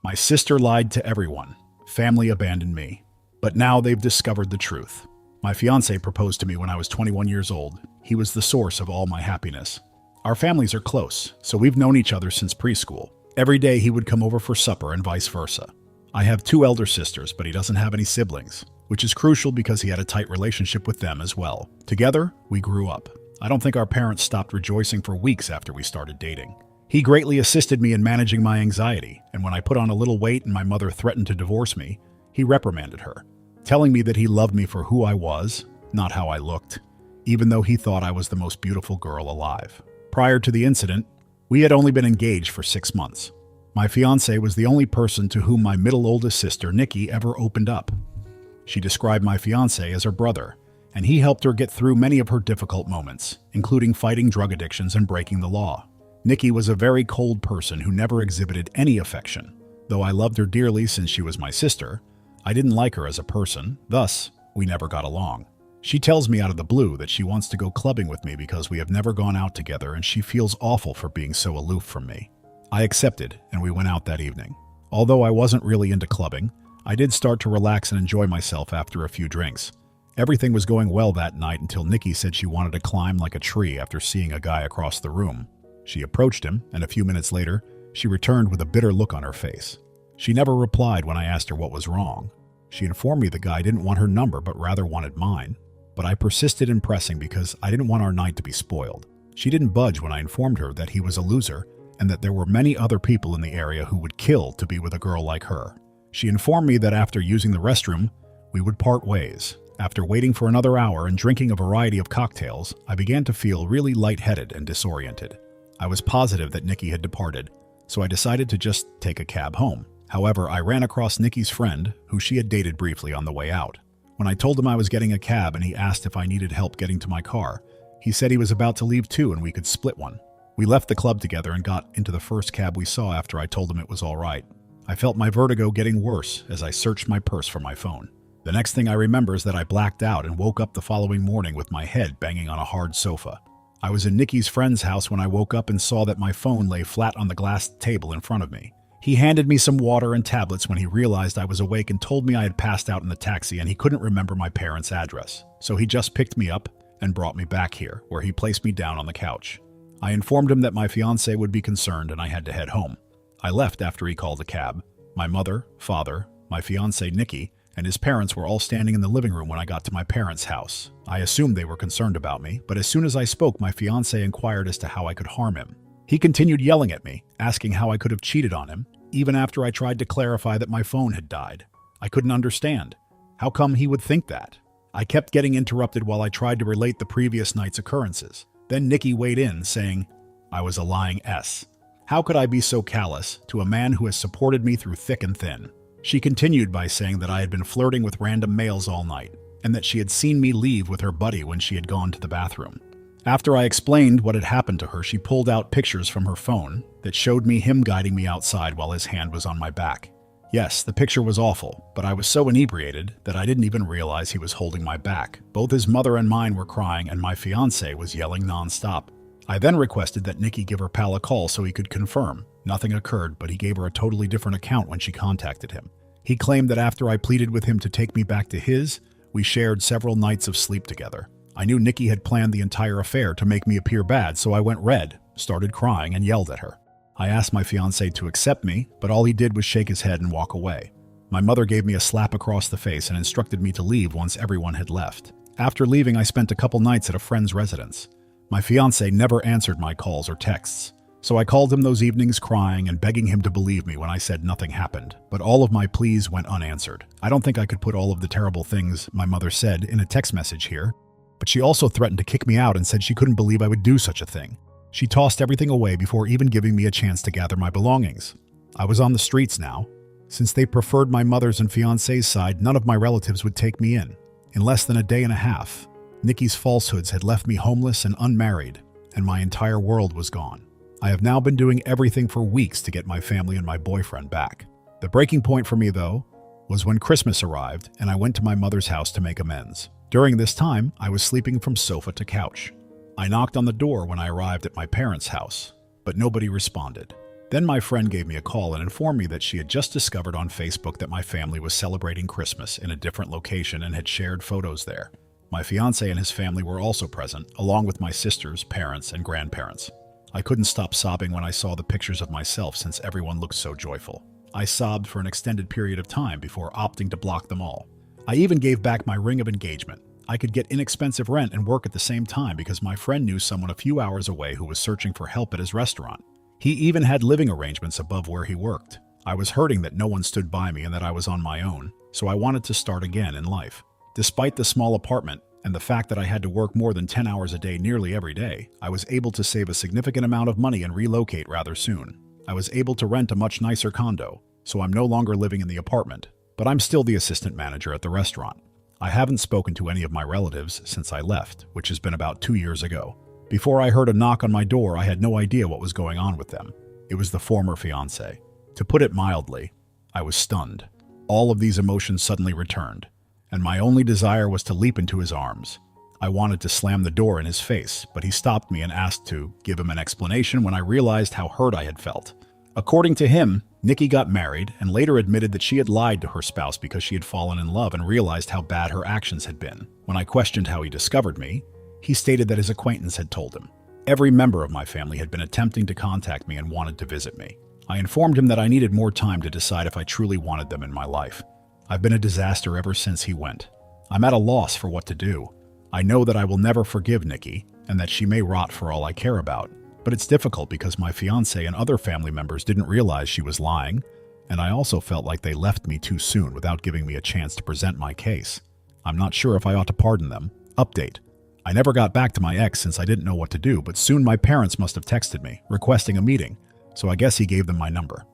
My sister lied to everyone. Family abandoned me. But now they've discovered the truth. My fiancé proposed to me when I was 21 years old. He was the source of all my happiness. Our families are close, so we've known each other since preschool. Every day he would come over for supper and vice versa. I have two elder sisters, but he doesn't have any siblings, which is crucial because he had a tight relationship with them as well. Together, we grew up. I don't think our parents stopped rejoicing for weeks after we started dating. He greatly assisted me in managing my anxiety, and when I put on a little weight and my mother threatened to divorce me, he reprimanded her, telling me that he loved me for who I was, not how I looked, even though he thought I was the most beautiful girl alive. Prior to the incident, we had only been engaged for 6 months. My fiancé was the only person to whom my middle oldest sister, Nikki, ever opened up. She described my fiancé as her brother, and he helped her get through many of her difficult moments, including fighting drug addictions and breaking the law. Nikki was a very cold person who never exhibited any affection. Though I loved her dearly since she was my sister, I didn't like her as a person, thus, we never got along. She tells me out of the blue that she wants to go clubbing with me because we have never gone out together and she feels awful for being so aloof from me. I accepted, and we went out that evening. Although I wasn't really into clubbing, I did start to relax and enjoy myself after a few drinks. Everything was going well that night until Nikki said she wanted to climb like a tree after seeing a guy across the room. She approached him, and a few minutes later, she returned with a bitter look on her face. She never replied when I asked her what was wrong. She informed me the guy didn't want her number but rather wanted mine. But I persisted in pressing because I didn't want our night to be spoiled. She didn't budge when I informed her that he was a loser and that there were many other people in the area who would kill to be with a girl like her. She informed me that after using the restroom, we would part ways. After waiting for another hour and drinking a variety of cocktails, I began to feel really lightheaded and disoriented. I was positive that Nikki had departed, so I decided to just take a cab home. However, I ran across Nikki's friend, who she had dated briefly on the way out. When I told him I was getting a cab and he asked if I needed help getting to my car, he said he was about to leave too and we could split one. We left the club together and got into the first cab we saw after I told him it was all right. I felt my vertigo getting worse as I searched my purse for my phone. The next thing I remember is that I blacked out and woke up the following morning with my head banging on a hard sofa. I was in Nikki's friend's house when I woke up and saw that my phone lay flat on the glass table in front of me. He handed me some water and tablets when he realized I was awake and told me I had passed out in the taxi and he couldn't remember my parents' address. So he just picked me up and brought me back here, where he placed me down on the couch. I informed him that my fiancé would be concerned and I had to head home. I left after he called a cab. My mother, father, my fiancé Nikki, and his parents were all standing in the living room when I got to my parents' house. I assumed they were concerned about me, but as soon as I spoke, my fiancé inquired as to how I could harm him. He continued yelling at me, asking how I could have cheated on him, even after I tried to clarify that my phone had died. I couldn't understand. How come he would think that? I kept getting interrupted while I tried to relate the previous night's occurrences. Then Nikki weighed in, saying, I was a lying S. How could I be so callous to a man who has supported me through thick and thin? She continued by saying that I had been flirting with random males all night, and that she had seen me leave with her buddy when she had gone to the bathroom. After I explained what had happened to her, she pulled out pictures from her phone that showed me him guiding me outside while his hand was on my back. Yes, the picture was awful, but I was so inebriated that I didn't even realize he was holding my back. Both his mother and mine were crying, and my fiancé was yelling nonstop. I then requested that Nikki give her pal a call so he could confirm. Nothing occurred, but he gave her a totally different account when she contacted him. He claimed that after I pleaded with him to take me back to his, we shared several nights of sleep together. I knew Nikki had planned the entire affair to make me appear bad, so I went red, started crying, and yelled at her. I asked my fiancé to accept me, but all he did was shake his head and walk away. My mother gave me a slap across the face and instructed me to leave once everyone had left. After leaving, I spent a couple nights at a friend's residence. My fiancé never answered my calls or texts, so I called him those evenings crying and begging him to believe me when I said nothing happened, but all of my pleas went unanswered. I don't think I could put all of the terrible things my mother said in a text message here, but she also threatened to kick me out and said she couldn't believe I would do such a thing. She tossed everything away before even giving me a chance to gather my belongings. I was on the streets now. Since they preferred my mother's and fiancé's side, none of my relatives would take me in. In less than a day and a half, Nikki's falsehoods had left me homeless and unmarried, and my entire world was gone. I have now been doing everything for weeks to get my family and my boyfriend back. The breaking point for me, though, was when Christmas arrived and I went to my mother's house to make amends. During this time, I was sleeping from sofa to couch. I knocked on the door when I arrived at my parents' house, but nobody responded. Then my friend gave me a call and informed me that she had just discovered on Facebook that my family was celebrating Christmas in a different location and had shared photos there. My fiancé and his family were also present, along with my sisters, parents, and grandparents. I couldn't stop sobbing when I saw the pictures of myself since everyone looked so joyful. I sobbed for an extended period of time before opting to block them all. I even gave back my ring of engagement. I could get inexpensive rent and work at the same time because my friend knew someone a few hours away who was searching for help at his restaurant. He even had living arrangements above where he worked. I was hurting that no one stood by me and that I was on my own, so I wanted to start again in life. Despite the small apartment and the fact that I had to work more than 10 hours a day nearly every day, I was able to save a significant amount of money and relocate rather soon. I was able to rent a much nicer condo, so I'm no longer living in the apartment, but I'm still the assistant manager at the restaurant. I haven't spoken to any of my relatives since I left, which has been about 2 years ago. Before I heard a knock on my door, I had no idea what was going on with them. It was the former fiancé. To put it mildly, I was stunned. All of these emotions suddenly returned, and my only desire was to leap into his arms. I wanted to slam the door in his face, but he stopped me and asked to give him an explanation when I realized how hurt I had felt. According to him, Nikki got married and later admitted that she had lied to her spouse because she had fallen in love and realized how bad her actions had been. When I questioned how he discovered me, he stated that his acquaintance had told him. Every member of my family had been attempting to contact me and wanted to visit me. I informed him that I needed more time to decide if I truly wanted them in my life. I've been a disaster ever since he went. I'm at a loss for what to do. I know that I will never forgive Nikki and that she may rot for all I care about, but it's difficult because my fiancé and other family members didn't realize she was lying, and I also felt like they left me too soon without giving me a chance to present my case. I'm not sure if I ought to pardon them. Update. I never got back to my ex since I didn't know what to do, but soon my parents must have texted me, requesting a meeting, so I guess he gave them my number.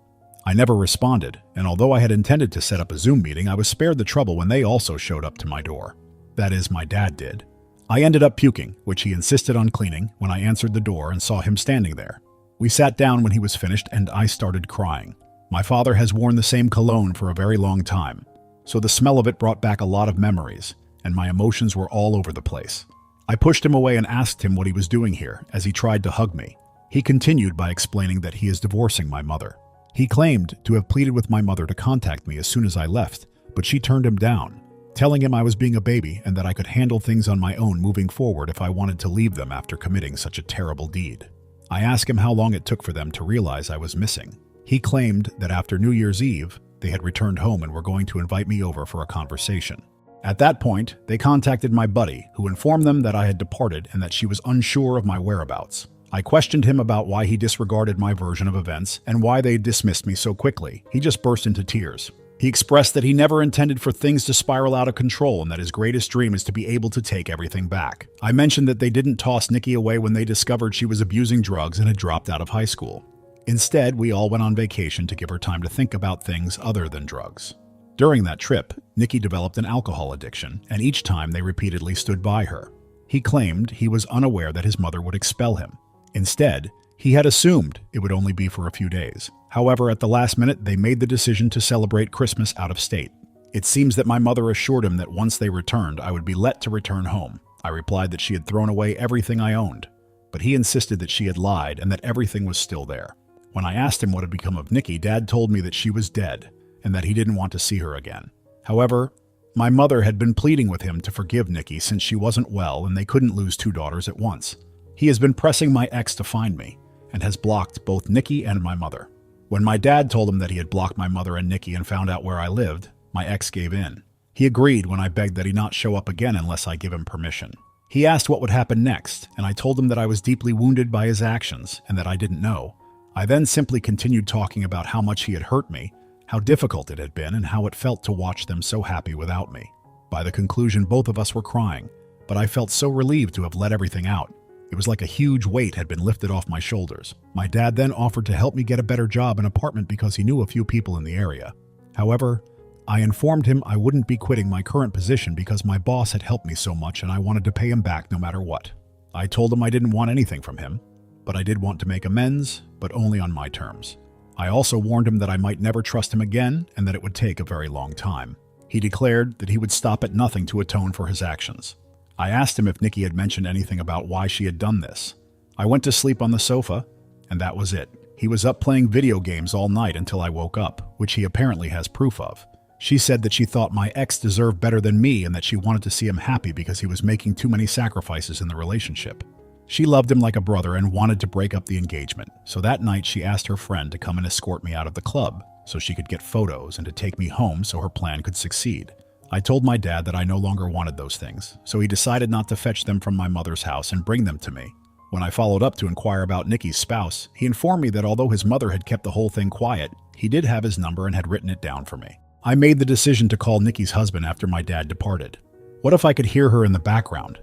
I never responded, and although I had intended to set up a Zoom meeting, I was spared the trouble when they also showed up to my door. That is, my dad did. I ended up puking, which he insisted on cleaning, when I answered the door and saw him standing there. We sat down when he was finished, and I started crying. My father has worn the same cologne for a very long time, so the smell of it brought back a lot of memories, and my emotions were all over the place. I pushed him away and asked him what he was doing here, as he tried to hug me. He continued by explaining that he is divorcing my mother. He claimed to have pleaded with my mother to contact me as soon as I left, but she turned him down, telling him I was being a baby and that I could handle things on my own moving forward if I wanted to leave them after committing such a terrible deed. I asked him how long it took for them to realize I was missing. He claimed that after New Year's Eve, they had returned home and were going to invite me over for a conversation. At that point, they contacted my buddy, who informed them that I had departed and that she was unsure of my whereabouts. I questioned him about why he disregarded my version of events and why they dismissed me so quickly. He just burst into tears. He expressed that he never intended for things to spiral out of control and that his greatest dream is to be able to take everything back. I mentioned that they didn't toss Nikki away when they discovered she was abusing drugs and had dropped out of high school. Instead, we all went on vacation to give her time to think about things other than drugs. During that trip, Nikki developed an alcohol addiction, and each time they repeatedly stood by her. He claimed he was unaware that his mother would expel him. Instead, he had assumed it would only be for a few days. However, at the last minute, they made the decision to celebrate Christmas out of state. It seems that my mother assured him that once they returned, I would be let to return home. I replied that she had thrown away everything I owned, but he insisted that she had lied and that everything was still there. When I asked him what had become of Nikki, Dad told me that she was dead and that he didn't want to see her again. However, my mother had been pleading with him to forgive Nikki since she wasn't well and they couldn't lose 2 daughters at once. He has been pressing my ex to find me and has blocked both Nikki and my mother. When my dad told him that he had blocked my mother and Nikki and found out where I lived, my ex gave in. He agreed when I begged that he not show up again unless I give him permission. He asked what would happen next, and I told him that I was deeply wounded by his actions and that I didn't know. I then simply continued talking about how much he had hurt me, how difficult it had been, and how it felt to watch them so happy without me. By the conclusion, both of us were crying, but I felt so relieved to have let everything out. It was like a huge weight had been lifted off my shoulders. My dad then offered to help me get a better job and apartment because he knew a few people in the area. However, I informed him I wouldn't be quitting my current position because my boss had helped me so much and I wanted to pay him back no matter what. I told him I didn't want anything from him, but I did want to make amends, but only on my terms. I also warned him that I might never trust him again and that it would take a very long time. He declared that he would stop at nothing to atone for his actions. I asked him if Nikki had mentioned anything about why she had done this. I went to sleep on the sofa, and that was it. He He was up playing video games all night until I woke up, which he apparently has proof of. She said that she thought my ex deserved better than me and that she wanted to see him happy because he was making too many sacrifices in the relationship. She loved him like a brother and wanted to break up the engagement, so that night she asked her friend to come and escort me out of the club so she could get photos and to take me home so her plan could succeed. I told my dad that I no longer wanted those things, so he decided not to fetch them from my mother's house and bring them to me. When I followed up to inquire about Nikki's spouse, he informed me that although his mother had kept the whole thing quiet, he did have his number and had written it down for me. I made the decision to call Nikki's husband after my dad departed. What if I could hear her in the background?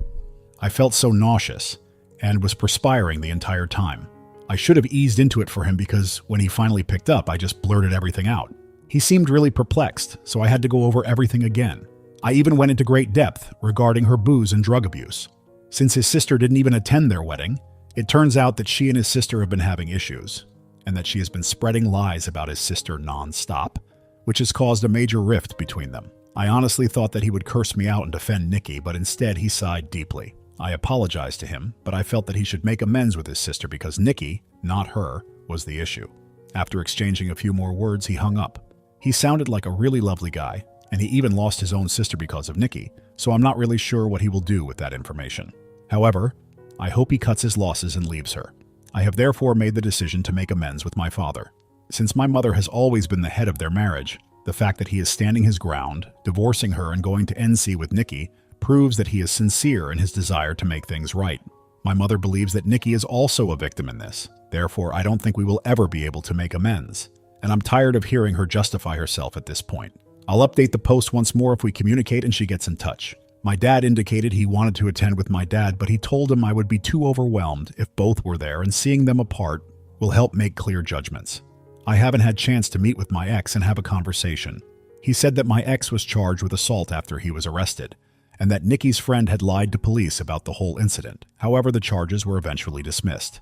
I felt so nauseous and was perspiring the entire time. I should have eased into it for him because when he finally picked up, I just blurted everything out. He seemed really perplexed, so I had to go over everything again. I even went into great depth regarding her booze and drug abuse. Since his sister didn't even attend their wedding, it turns out that she and his sister have been having issues, and that she has been spreading lies about his sister non-stop, which has caused a major rift between them. I honestly thought that he would curse me out and defend Nikki, but instead he sighed deeply. I apologized to him, but I felt that he should make amends with his sister because Nikki, not her, was the issue. After exchanging a few more words, he hung up. He sounded like a really lovely guy, and he even lost his own sister because of Nikki, so I'm not really sure what he will do with that information. However, I hope he cuts his losses and leaves her. I have therefore made the decision to make amends with my father. Since my mother has always been the head of their marriage, the fact that he is standing his ground, divorcing her and going to NC with Nikki, proves that he is sincere in his desire to make things right. My mother believes that Nikki is also a victim in this. Therefore, I don't think we will ever be able to make amends. And I'm tired of hearing her justify herself at this point. I'll update the post once more if we communicate and she gets in touch. My dad indicated he wanted to attend with my dad, but he told him I would be too overwhelmed if both were there, and seeing them apart will help make clear judgments. I haven't had chance to meet with my ex and have a conversation. He said that my ex was charged with assault after he was arrested, and that Nikki's friend had lied to police about the whole incident. However, the charges were eventually dismissed.